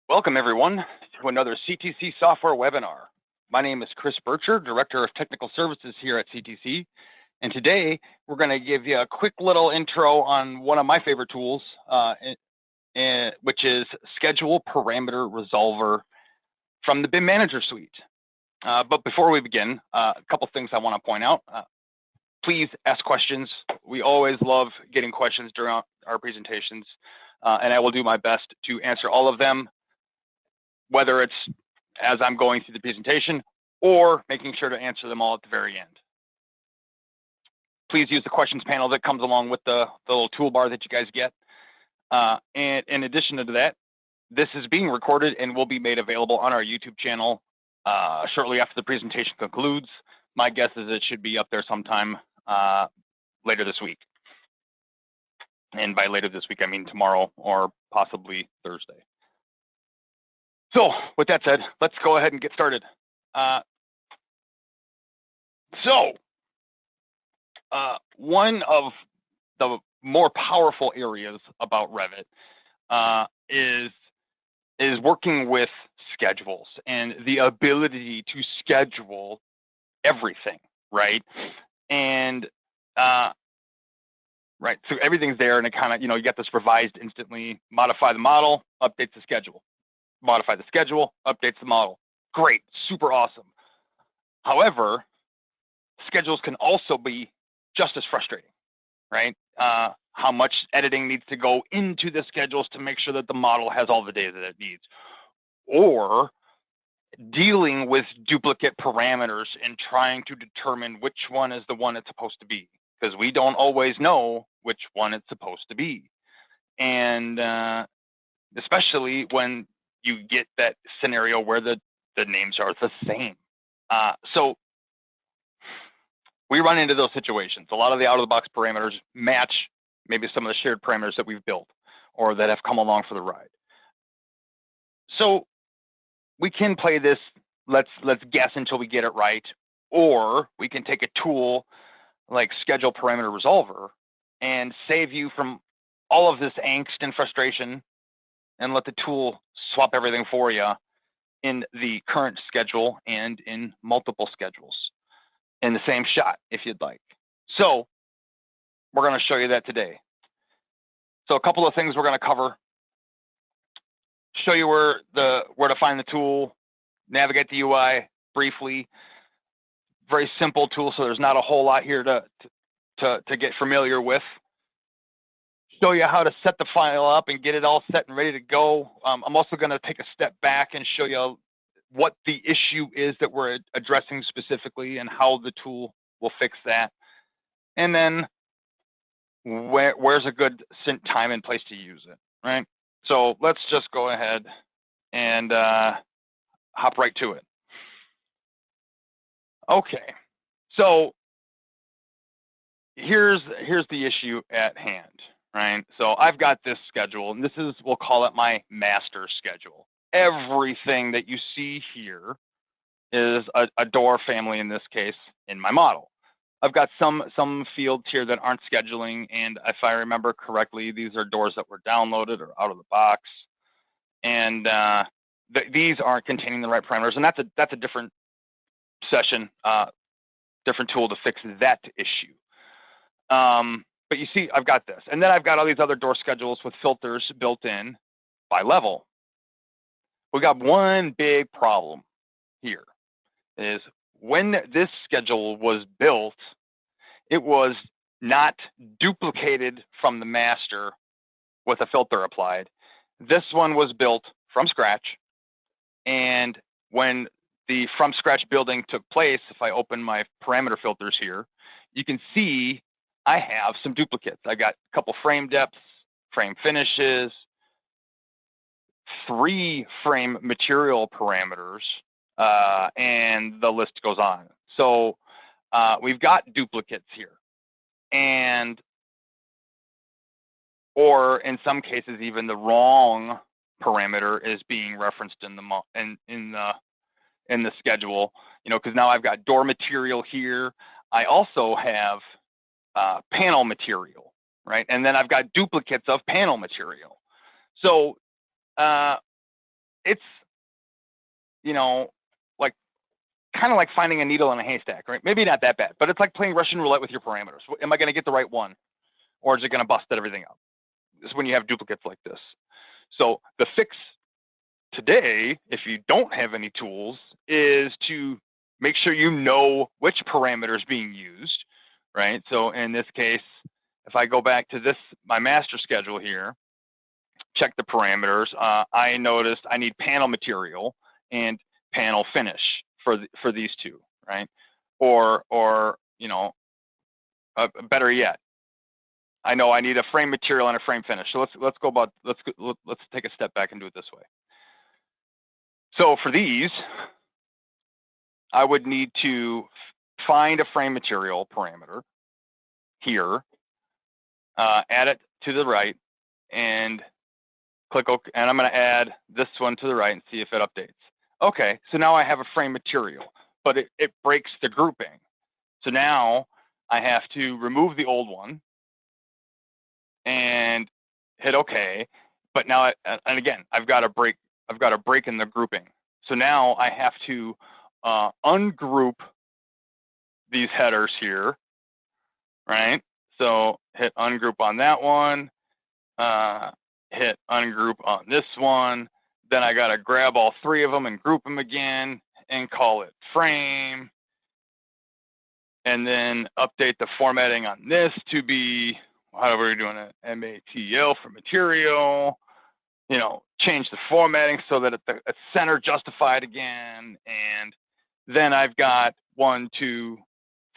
Welcome everyone to another CTC software webinar. My name is Chris Bircher, Director of Technical Services here at CTC. And today we're going to give you a quick little intro on one of my favorite tools, which is Schedule Parameter Resolver from the BIM Manager Suite. But before we begin, a couple things I want to point out. Please ask questions. We always love getting questions during our presentations, and I will do my best to answer all of them, whether it's as I'm going through the presentation or making sure to answer them all at the very end. Please use the questions panel that comes along with the little toolbar that you guys get. And in addition to that, this is being recorded and will be made available on our YouTube channel shortly after the presentation concludes. My guess is it should be up there sometime later this week. And by later this week, I mean tomorrow or possibly Thursday. So with that said, let's go ahead and get started. One of the more powerful areas about Revit is working with schedules and the ability to schedule everything, right? And right, so everything's there, and it kind of, you get this revised instantly. Modify the model, updates the schedule. Modify the schedule, updates the model. Great, super awesome. However, schedules can also be just as frustrating, right? How much editing needs to go into the schedules to make sure that the model has all the data that it needs, or dealing with duplicate parameters and trying to determine which one is the one it's supposed to be, because we don't always know which one it's supposed to be. And especially when you get that scenario where the names are the same. So we run into those situations. A lot of the out-of-the-box parameters match maybe some of the shared parameters that we've built or that have come along for the ride. So we can play this, let's guess until we get it right, or we can take a tool like Schedule Parameter Resolver and save you from all of this angst and frustration and let the tool swap everything for you in the current schedule and in multiple schedules in the same shot, if you'd like. So we're going to show you that today. So a couple of things we're going to cover. Show you where to find the tool, navigate the UI briefly. Very simple tool, so there's not a whole lot here to get familiar with. Show you how to set the file up and get it all set and ready to go. I'm also going to take a step back and show you what the issue is that we're addressing specifically and how the tool will fix that. And then where's a good time and place to use it, right? So let's just go ahead and hop right to it. Okay, so here's the issue at hand. Right, so I've got this schedule, and this is, we'll call it my master schedule. Everything that you see here is a door family, in this case, in my model. I've got some fields here that aren't scheduling, and if I remember correctly, these are doors that were downloaded or out of the box, and these aren't containing the right parameters, and that's a different session, different tool to fix that issue. But you see, I've got this. And then I've got all these other door schedules with filters built in by level. We got one big problem here, is when this schedule was built, it was not duplicated from the master with a filter applied. This one was built from scratch. And when the from scratch building took place, if I open my parameter filters here, you can see I have some duplicates. I got a couple frame depths, frame finishes, 3 frame material parameters, and the list goes on. So we've got duplicates here, or in some cases even the wrong parameter is being referenced in the schedule. Because now I've got door material here. I also have panel material, right? And then I've got duplicates of panel material. So it's, you know, like kind of like finding a needle in a haystack, right? Maybe not that bad, but it's like playing Russian roulette with your parameters. Am I going to get the right one, or is it going to bust everything up? This is when you have duplicates like this. So the fix today, if you don't have any tools, is to make sure you know which parameter is being used, right? So in this case, if I go back to this, my master schedule here, check the parameters, I noticed I need panel material and panel finish for these two, right? Or you know, better yet, I know I need a frame material and a frame finish. So let's take a step back and do it this way. So for these, I would need to find a frame material parameter here, add it to the right, and click OK. And I'm going to add this one to the right and see if it updates. Okay, so now I have a frame material, but it breaks the grouping. So now I have to remove the old one and hit OK. But now, and again, I've got a break in the grouping. So now I have to ungroup these headers here, right? So hit ungroup on that one, hit ungroup on this one. Then I got to grab all three of them and group them again and call it frame. And then update the formatting on this to be, how are we doing it? MATL for material. You know, change the formatting so that it's center justified again. And then I've got 1, 2,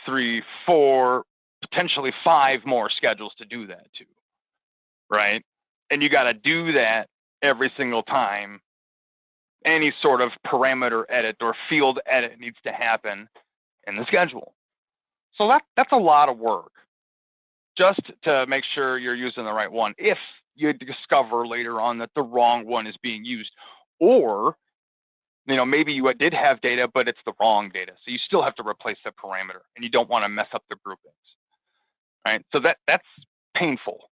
3, 4, potentially 5 more schedules to do that to, right? And you got to do that every single time any sort of parameter edit or field edit needs to happen in the schedule. So that's a lot of work just to make sure you're using the right one. If you discover later on that the wrong one is being used, or you know, maybe you did have data, but it's the wrong data. So you still have to replace the parameter and you don't want to mess up the groupings, right? So that's painful.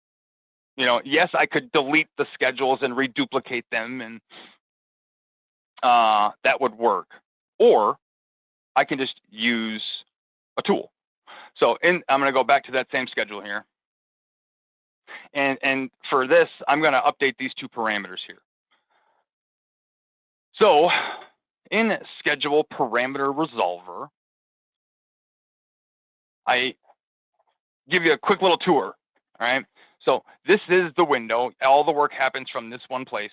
You know, yes, I could delete the schedules and reduplicate them and that would work. Or I can just use a tool. So I'm going to go back to that same schedule here. And for this, I'm going to update these two parameters here. So in schedule parameter resolver, I give you a quick little tour, all right? So this is the window. All the work happens from this one place.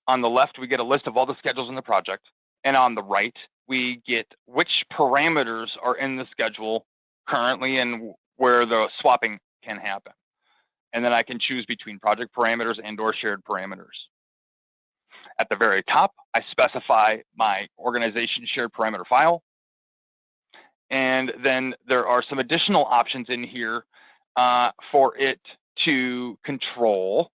On the left, we get a list of all the schedules in the project. And on the right, we get which parameters are in the schedule currently and where the swapping can happen. And then I can choose between project parameters and/or shared parameters. At the very top, I specify my organization shared parameter file. And then there are some additional options in here for it to control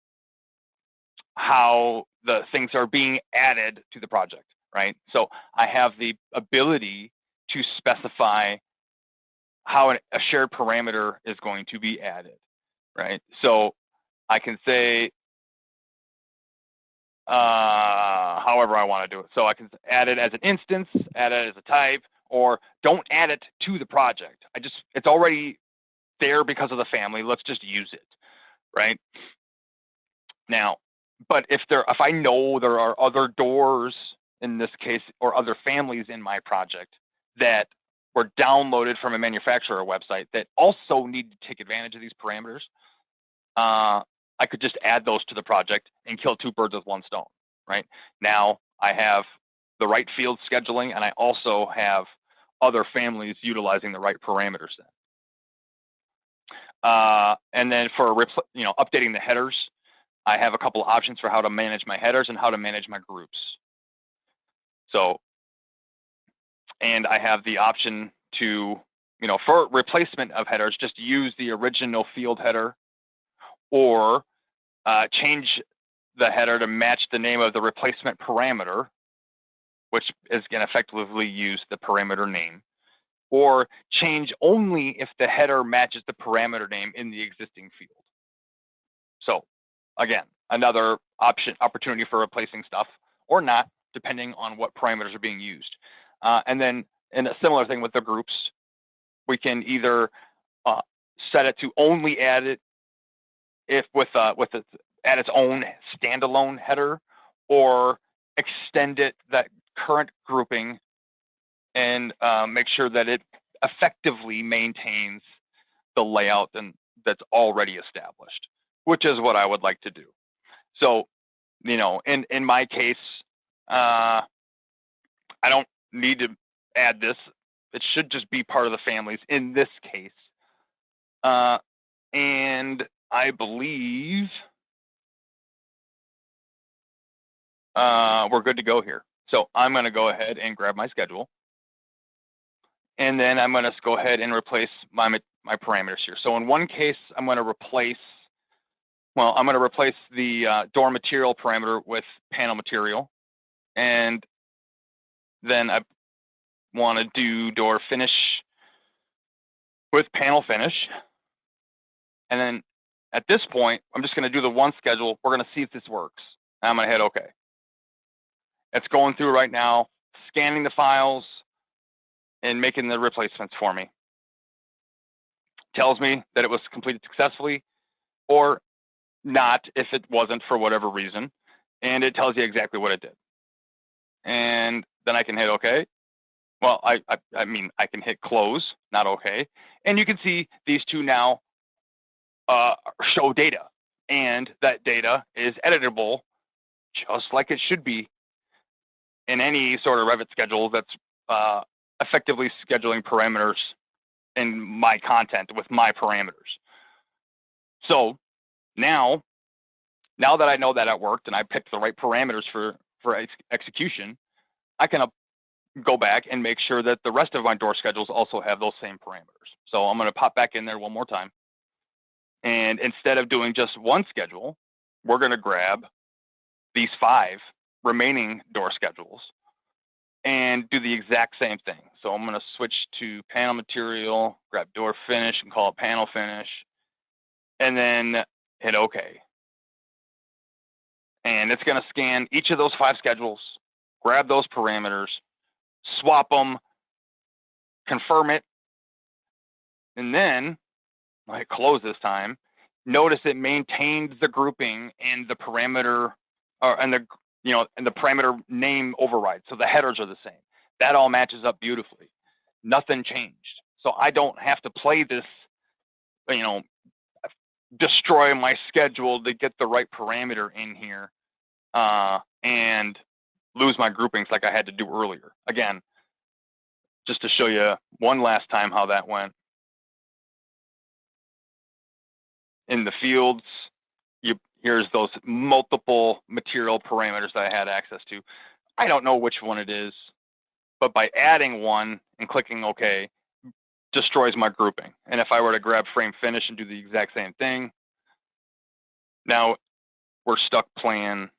how the things are being added to the project, right? So I have the ability to specify how a shared parameter is going to be added, right? So I can say however I want to do it. So I can add it as an instance, add it as a type, or don't add it to the project. It's already there because of the family. Let's just use it, right? Now, but if I know there are other doors in this case or other families in my project that were downloaded from a manufacturer website that also need to take advantage of these parameters, I could just add those to the project and kill 2 birds with 1 stone, right? Now I have the right field scheduling and I also have other families utilizing the right parameters then. And then for updating the headers, I have a couple of options for how to manage my headers and how to manage my groups. So, and I have the option to, for replacement of headers, just use the original field header or change the header to match the name of the replacement parameter, which is going to effectively use the parameter name, or change only if the header matches the parameter name in the existing field. So again, another opportunity for replacing stuff, or not, depending on what parameters are being used. And then, in a similar thing with the groups, we can either set it to only add it if with it at its own standalone header, or extend it that current grouping and make sure that it effectively maintains the layout and that's already established, which is what I would like to do. So, you know, in my case, I don't need to add this. It should just be part of the families in this case. And I believe we're good to go here. So I'm going to go ahead and grab my schedule. And then I'm going to go ahead and replace my parameters here. So in one case, I'm going to replace the door material parameter with panel material. And then I want to do door finish with panel finish. And then at this point, I'm just going to do the one schedule. We're going to see if this works. And I'm going to hit OK. It's going through right now, scanning the files and making the replacements for me. Tells me that it was completed successfully or not if it wasn't for whatever reason. And it tells you exactly what it did. And then I can hit OK. Well, I mean, I can hit close, not OK. And you can see these two now show data. And that data is editable just like it should be in any sort of Revit schedule that's effectively scheduling parameters in my content with my parameters. So now that I know that it worked and I picked the right parameters for execution, I can go back and make sure that the rest of my door schedules also have those same parameters. So I'm going to pop back in there one more time. And instead of doing just one schedule, we're going to grab these 5 remaining door schedules and do the exact same thing. So I'm going to switch to panel material, grab door finish and call it panel finish, and then hit OK. And it's going to scan each of those 5 schedules, grab those parameters, swap them, confirm it, and then I hit close this time. Notice it maintained the grouping and the parameter, and the parameter name override. So the headers are the same. That all matches up beautifully. Nothing changed. So I don't have to play this, destroy my schedule to get the right parameter in here and lose my groupings like I had to do earlier. Again, just to show you one last time how that went. In the fields, here's those multiple material parameters that I had access to. I don't know which one it is, but by adding one and clicking OK, destroys my grouping. And if I were to grab frame finish and do the exact same thing, now we're stuck playing,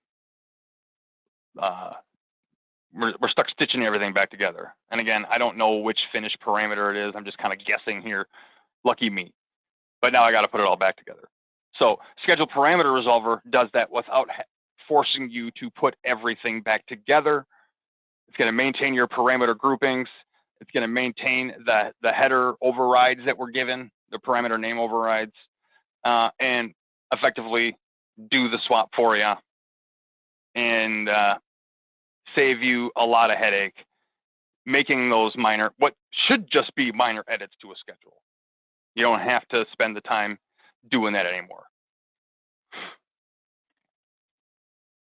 we're stuck stitching everything back together. And again, I don't know which finish parameter it is. I'm just kind of guessing here. Lucky me. But now I got to put it all back together. So schedule parameter resolver does that without forcing you to put everything back together. It's going to maintain your parameter groupings. It's going to maintain the header overrides that were given, the parameter name overrides, and effectively do the swap for you and save you a lot of headache making those what should just be minor edits to a schedule. You don't have to spend the time doing that anymore.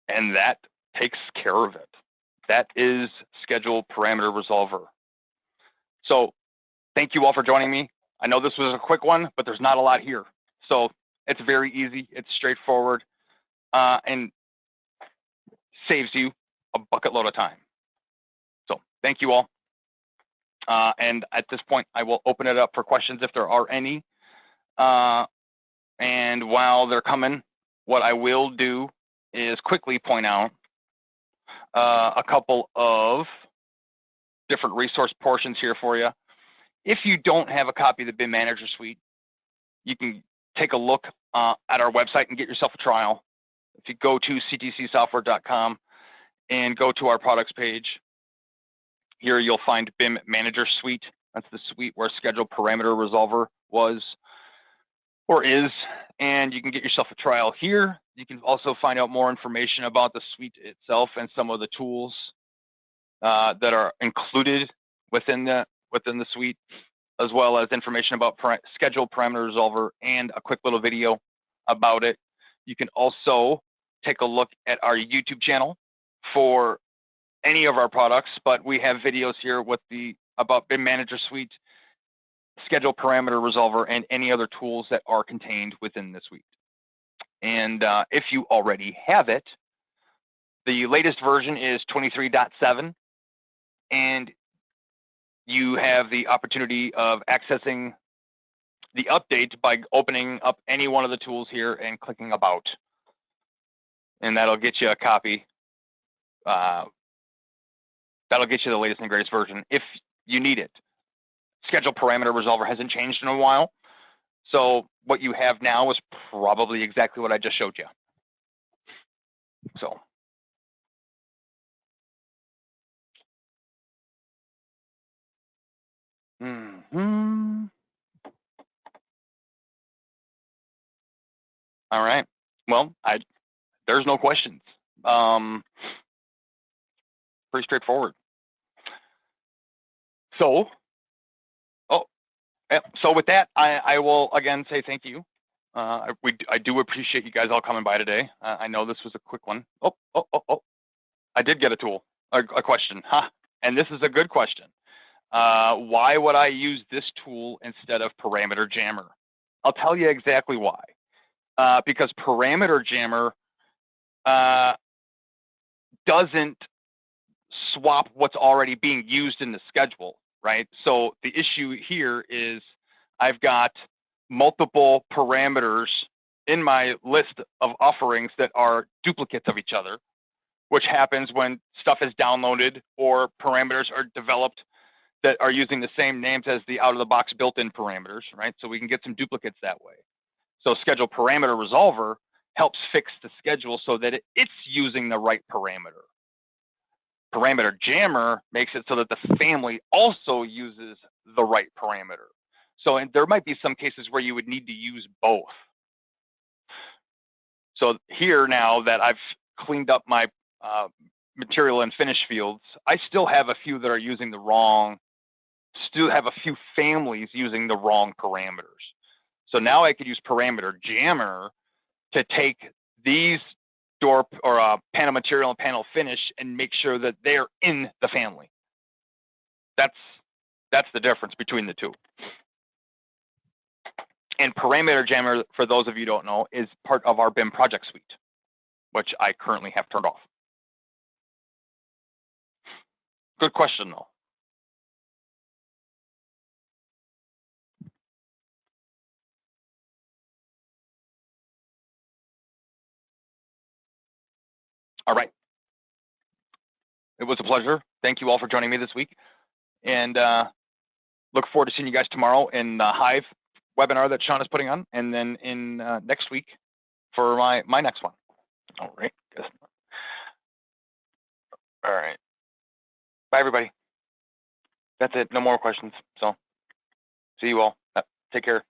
And that takes care of it. That is schedule parameter resolver. So thank you all for joining me. I know this was a quick one, but there's not a lot here. So it's very easy. It's straightforward and saves you a bucket load of time. So thank you all. And at this point, I will open it up for questions if there are any. And while they're coming, what I will do is quickly point out a couple of different resource portions here for you. If you don't have a copy of the BIM Manager Suite, you can take a look at our website and get yourself a trial. If you go to ctcsoftware.com and go to our products page. Here you'll find BIM Manager Suite. That's the suite where Schedule Parameter Resolver was or is, and you can get yourself a trial here. You can also find out more information about the suite itself and some of the tools that are included within the suite, as well as information about Schedule Parameter Resolver and a quick little video about it. You can also take a look at our YouTube channel for any of our products, but we have videos here with about BIM Manager Suite, Schedule Parameter Resolver, and any other tools that are contained within the suite. And if you already have it, the latest version is 23.7, and you have the opportunity of accessing the update by opening up any one of the tools here and clicking About. And that'll get you a copy. That'll get you the latest and greatest version if you need it. Schedule Parameter Resolver hasn't changed in a while. So what you have now is probably exactly what I just showed you. So. All right. Well, there's no questions. Pretty straightforward. So, so with that, I will again say thank you. I do appreciate you guys all coming by today. I know this was a quick one. Oh, I did get a question. And this is a good question. Why would I use this tool instead of Parameter Jammer? I'll tell you exactly why. Because Parameter Jammer doesn't swap what's already being used in the schedule, right? So the issue here is I've got multiple parameters in my list of offerings that are duplicates of each other, which happens when stuff is downloaded or parameters are developed that are using the same names as the out-of-the-box built-in parameters, right? So we can get some duplicates that way. So Schedule Parameter Resolver helps fix the schedule so that it's using the right parameter. Parameter Jammer makes it so that the family also uses the right parameter. So there might be some cases where you would need to use both. So here, now that I've cleaned up my material and finish fields, I still have a few that are using the wrong, still have a few families using the wrong parameters. So now I could use Parameter Jammer to take these door or panel material and panel finish and make sure that they're in the family. That's the difference between the two. And Parameter Jammer, for those of you who don't know, is part of our BIM project suite, which I currently have turned off. Good question, though. All right. It was a pleasure. Thank you all for joining me this week. And look forward to seeing you guys tomorrow in the Hive webinar that Sean is putting on, and then in next week for my next one. All right. All right. Bye, everybody. That's it. No more questions. So see you all. Take care.